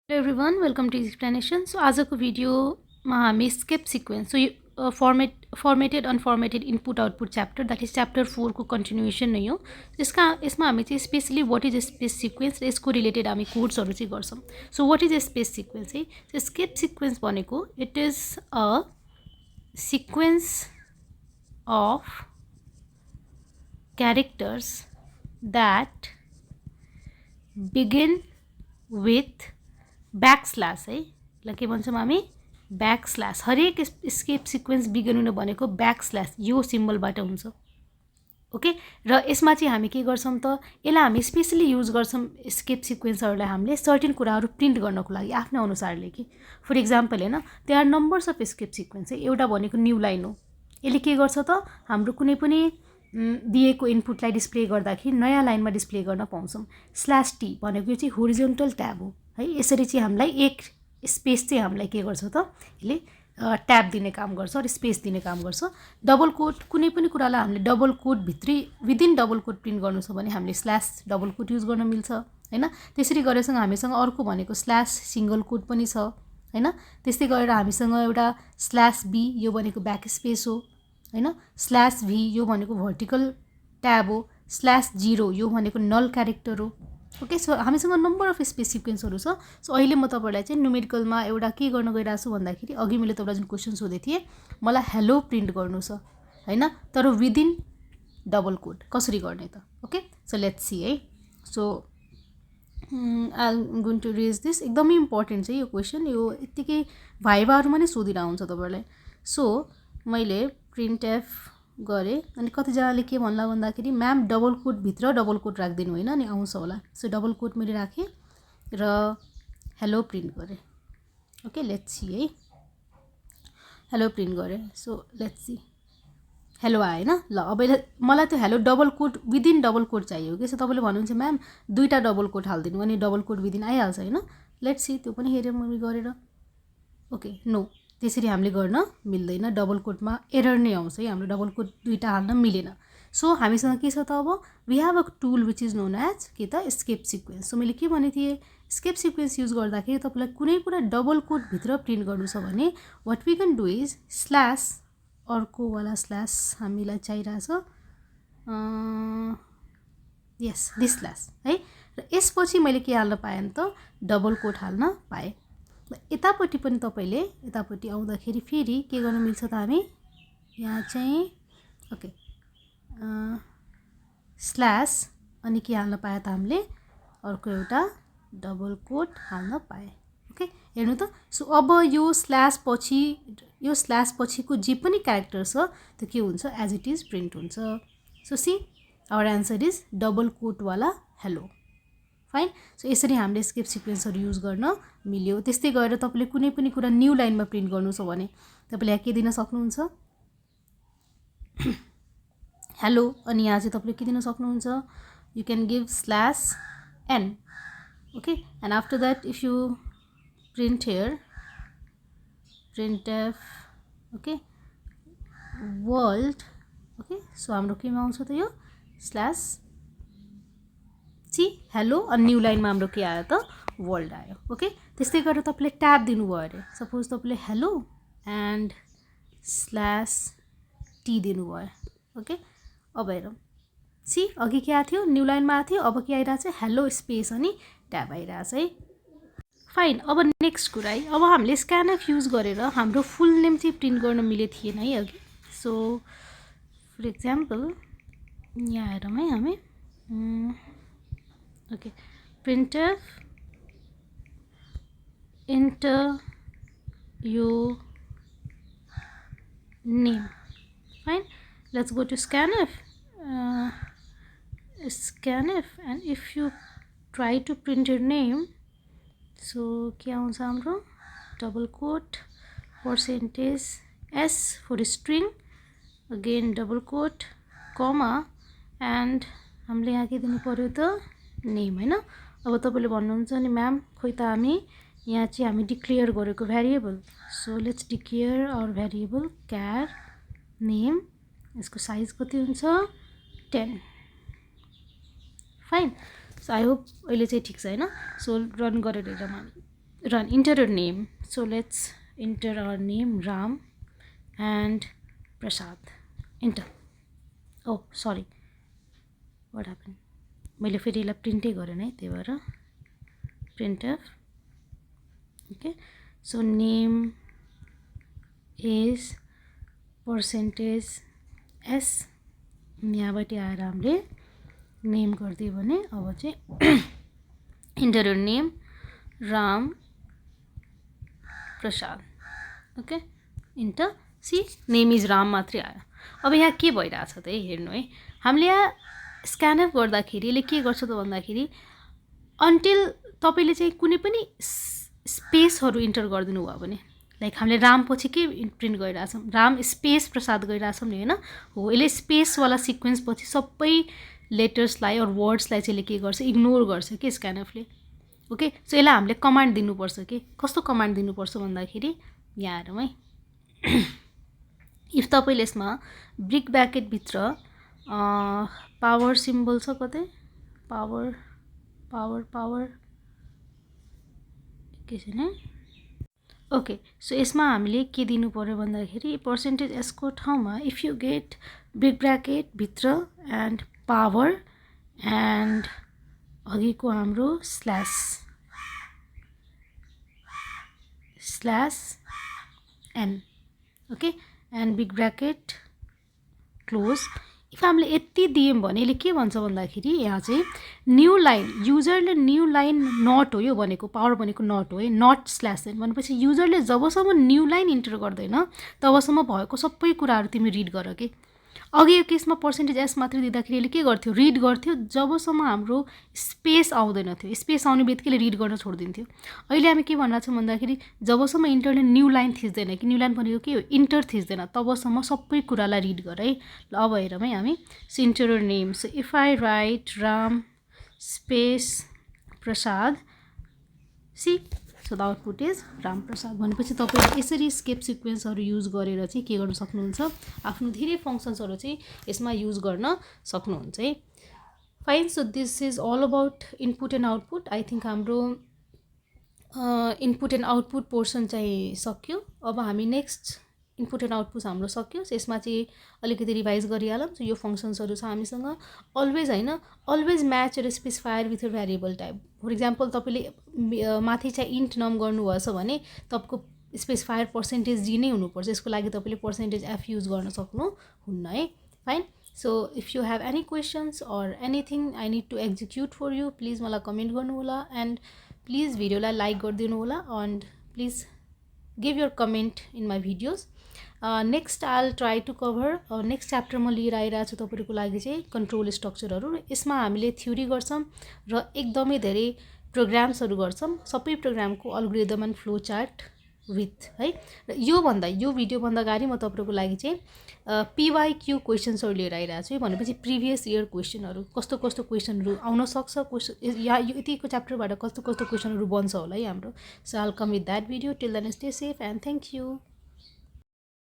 Hello everyone, welcome to explanation. So आजको भिडियोमा हामी escape sequence formatted unformatted input output chapter that is chapter 4 को continuation नै हो। यसमा हामी चाहिँ स्पेसली व्हाट इज स्पेस सिक्वेन्स र यसको रिलेटेड हामी कोर्सहरू चाहिँ गर्छौँ। सो व्हाट इज स्पेस सिक्वेन्स चाहिँ स्केप सिक्वेन्स भनेको it is a sequence of characters that begin with backslash है ल के भन्छौँ हामी ब्याकस्ल्यास। हरेक स्केप सिक्वेन्स बिगिन हुनु भनेको ब्याकस्ल्यास यो सिम्बलबाट हुन्छ। ओके, र यसमा चाहिँ हामी के गर्छौँ त यसलाई हामी स्पेसली युज गर्छौँ स्केप सिक्वेन्सहरूलाई हामीले सर्टेन कुराहरू प्रिन्ट गर्नको लागि आफ्नो अनुसारले कि फर इक्जाम्पल होइन they are numbers of escape sequence है। एउटा भनेको न्यू लाइन हो। यसले के गर्छ त हाम्रो कुनै पनि दिएको इनपुटलाई डिस्प्ले गर्दाखेरि नयाँ लाइनमा डिस्प्ले गर्न पाउँछौँ। स्ल्यास टी भनेको यो चाहिँ होरिजोन्टल ट्याब हो है। यसरी चाहिँ हामीलाई एक स्पेस चाहिँ हामीलाई के गर्छ त यसले ट्याब दिने काम गर्छ र स्पेस दिने काम गर्छ। डबल कोट कुनै पनि कुरालाई हामीले डबल कोट भित्री विदिन डबल कोट प्रिन्ट गर्नु छ भने हामीले स्ल्यास डबल कोट युज गर्न मिल्छ हैन। त्यसरी गरेसँग हामीसँग अर्को भनेको स्ल्यास सिंगल कोट पनि छ हैन। त्यस्तै गरेर हामीसँग एउटा स्ल्यास बी यो भनेको ब्याक स्पेस हो हैन। स्ल्यास भी यो भनेको भर्टिकल ट्याब हो। स्ल्यास 0 यो भनेको नल क्यारेक्टर हो। ओके, सो हामीसँग नम्बर अफ स्पेस सिक्वेन्सहरू छ। सो अहिले म तपाईँलाई चाहिँ न्युमेरिकलमा एउटा के गर्न गइरहेको छु भन्दाखेरि अघि मैले तपाईँलाई जुन क्वेसन सोधेको थिएँ मलाई हेलो प्रिन्ट गर्नु छ हैन, तर विदिन डबल कोड कसरी गर्ने त। ओके, सो लेट्स सी है। So I am going to raise this. एकदमै इम्पोर्टेन्ट चाहिँ यो क्वेसन, यो यत्तिकै भाइभाहरूमा नै सोधिरहेको हुन्छ तपाईँलाई। सो मैले प्रिन्ट एफ गरेँ अनि कतिजनाले के भन्ला भन्दाखेरि म्याम डबल कोटभित्र डबल कोट राखिदिनु होइन नि आउँछ होला। सो डबल कोट मैले राखेँ र हेलो प्रिन्ट गरेँ। ओके, लेट्स सी है। हेलो प्रिन्ट गरेँ। सो लेट्स सी हेलो आएन। ल अब मलाई त्यो hello double quote within double quote चाहियो कि। सो तपाईँले भन्नुहुन्छ म्याम दुईवटा डबल कोट हालिदिनु अनि डबल कोट विदिन आइहाल्छ होइन। लेट्स सी त्यो पनि हेऱ्यौँ मैले गरेर। ओके, नो त्यसरी हामीले गर्न मिल्दैन। डबल कोटमा एरर नै आउँछ है, हाम्रो डबल कोट दुईवटा हाल्न मिलेन। सो हामीसँग के छ त अब we have a tool which is known as के त स्केप सिक्वेन्स। सो मैले के भनेको थिएँ स्केप सिक्वेन्स युज गर्दाखेरि तपाईँलाई कुनै कुरा डबल कोटभित्र प्रिन्ट गर्नु छ भने what we can do is slash अर्कोवाला स्ल्यास हामीलाई चाहिरहेछ यस दिस स्ल्यास है। र यसपछि मैले के हाल्न पाएँ त डबल कोट हाल्न पाएँ। यतापट्टि पनि तपाईँले यतापट्टि आउँदाखेरि फेरि के गर्न मिल्छ त हामी यहाँ चाहिँ ओके स्ल्यास अनि के हाल्न पाए त हामीले अर्को एउटा डबल कोट हाल्न पाएँ। ओके, हेर्नु त। सो अब यो स्ल्यास पछिको जे पनि क्यारेक्टर छ त्यो के हुन्छ एज इट इज प्रिन्ट हुन्छ। So see our answer is double कोटवाला हेलो। फाइन। सो यसरी हामीले स्केप सिक्वेन्सहरू युज गर्न मिल्यो। त्यस्तै गरेर तपाईँले कुनै पनि कुरा न्यू लाइनमा प्रिन्ट गर्नु छ भने तपाईँले यहाँ के दिन सक्नुहुन्छ हेलो अनि यहाँ चाहिँ तपाईँले के दिन सक्नुहुन्छ you can give slash N. Okay, and after that if you print here print F okay world. Okay, so हाम्रो केमा आउँछ त यो स्ल्यास सी हेलो अनि न्यू लाइनमा हाम्रो के आयो त वर्ल्ड आयो। ओके, त्यस्तै गरेर तपाईँले ट्याब दिनुभयो अरे सपोज तपाईँले हेलो एन्ड स्ल्यास टी दिनुभयो। ओके, अब हेरौँ सी अघि के आएको थियो न्यू लाइनमा आएको थियो, अब के आइरहेको छ हेलो स्पेस अनि ट्याब आइरहेछ है। फाइन। अब नेक्स्ट कुरा है, अब हामीले स्क्यानएफ युज गरेर हाम्रो फुल नेम चाहिँ प्रिन्ट गर्न मिले थिएन है अघि। सो फर इक्जाम्पल यहाँ हेरौँ है हामी okay printf enter your name. Fine, let's go to scanf and if you try to print your name so के आउँछ हाम्रो double quote percentage s for string again double quote comma and हामीले यहाँ के दिनु पर्यो त नेम हैन। अब तपाईले भन्नुहुन्छ नि म्याम खोइ त हामी यहाँ चाहिँ हामी डिक्लेयर गरेको variable. So let's declare our variable char name. यसको साइज कति हुन्छ 10। फाइन। सो आई होप अहिले चाहिँ ठीक छ हैन। सो रन गरेर हेरौँ हामी run, enter your name. So let's enter our name, Ram and Prasad. Enter. Oh, sorry. What happened? मैले फेरि यसलाई प्रिन्टै गरेन है, त्यही भएर printf. Okay, so name is %s. यहाँबाट आएर हामीले नेम गरिदियो भने अब चाहिँ enter your name, Ram Prasad. Okay, enter. See, name is Ram मात्रै आयो. अब यहाँ के भइरहेछ त हेर्नु है, हामीले यहाँ स्क्यानर गर्दाखेरि यसले के गर्छ त भन्दाखेरि अन्टिल तपाईले चाहिँ कुनै पनि स्पेसहरु इन्टर गर्दिनु भयो भने, लाइक हामीले राम पछि के प्रिन्ट गरिरहेछौं, राम स्पेस प्रसाद गरिरहेछौं नि हैन, हो यसले स्पेस वाला सिक्वेन्स पछि सबै लेटर्सलाई अर वर्ड्सलाई चाहिँ के गर्छ, इग्नोर गर्छ के स्क्यानरले. ओके, सो यसलाई हामीले कमान्ड दिनुपर्छ के. कस्तो कमान्ड दिनुपर्छ भन्दाखेरि यहाँ हेरौँ है. इफ तपाईले यसमा ब्रेक ब्र्याकेट भित्र पावर सिम्बल छ कतै, पावर एकैछिन है. ओके, सो यसमा हामीले के दिनु पर्यो भन्दाखेरि %s को ठाउँमा if you get break bracket भित्र एन्ड पावर एन्ड अघिको हाम्रो slash n. Okay, and big bracket close. If हामीले यति दियौं भने यसले के भन्छ भन्दाखेरि यहाँ चाहिँ न्यू लाइन, युजरले न्यू लाइन नट हो यो भनेको, पावर भनेको नट हो है, नट स्ल्यास n भनेपछि युजरले जबसम्म न्यू लाइन इन्टर गर्दैन तबसम्म भएको सबै कुराहरू तिमी रिड गर के. अघि यो केसमा %s मात्र दिँदाखेरि यसले के गर्थ्यो, रिड गर्थ्यो जबसम्म हाम्रो स्पेस आउँदैन थियो. स्पेस आउने बित्तिकै रिड गर्न छोड्दिन्थ्यो. अहिले हामी के भन्न छौं भन्दाखेरि जबसम्म इन्टरले न्यू लाइन थिच्दैन कि, न्यू लाइन भनेको के हो, इन्टर थिच्दैन, तबसम्म सबै कुरालाई रिड गर है. ल अब हेरौँ है हामी. enter your name. So if I write Ram space Prasad, see, so the output is Ram Prasad. भनेपछि तपाईले यसरी स्केप सिक्वेन्सहरु युज गरेर चाहिँ के गर्न सक्नुहुन्छ, आफ्नो धेरै फंक्सन्सहरु चाहिँ यसमा युज गर्न सक्नुहुन्छ है. Fine. So this is all about input and output. I think हाम्रो इनपुट एन्ड आउटपुट पोर्सन चाहिँ सक्यो. अब हामी नेक्स्ट इनपुट एन्ड आउटपुट हाम्रो सक्यो. सो यसमा चाहिँ अलिकति रिभाइज गरिहालौँ. सो यो फंक्सन्सहरु छ हामीसँग. अलवेज हैन, अलवेज म्याच र specifier with a variable type. For example तपाईले माथि चाहिँ इन्ट नम गर्नुभएछ भने तपाईको स्पेसिफायर %g नै हुनुपर्छ. यसको लागि तपाईले %f युज गर्न सक्नुहुन्न है. Fine. So if you have any questions or anything I need to execute for you, please मलाई कमेन्ट गर्नु होला. एन्ड प्लिज भिडियोलाई लाइक गरिदिनु होला. And please give your comment in my videos. Next I will try to cover, next च्याप्टरमा लिएर आइरहेको छु तपाईहरुको लागि चाहिँ कन्ट्रोल स्ट्रक्चरहरू. यसमा हामीले थ्योरी गर्छौं र एकदमै धेरै प्रोग्राम्सहरू गर्छौं. सबै प्रोग्रामको algorithm and flow chart with है. र यो भिडियो भन्दा अगाडि म तपाईहरुको लागि चाहिँ PYQ क्वेशन्सहरू लिएर आइरहेको छु. भनेपछि प्रिभियस इयर क्वेशनहरू कस्तो क्वेशनहरू आउन सक्छ, या यो यतिको च्याप्टरबाट कस्तो क्वेशनहरू बन्छ होला है हाम्रो. So I will come with that video. Till then stay safe and thank you.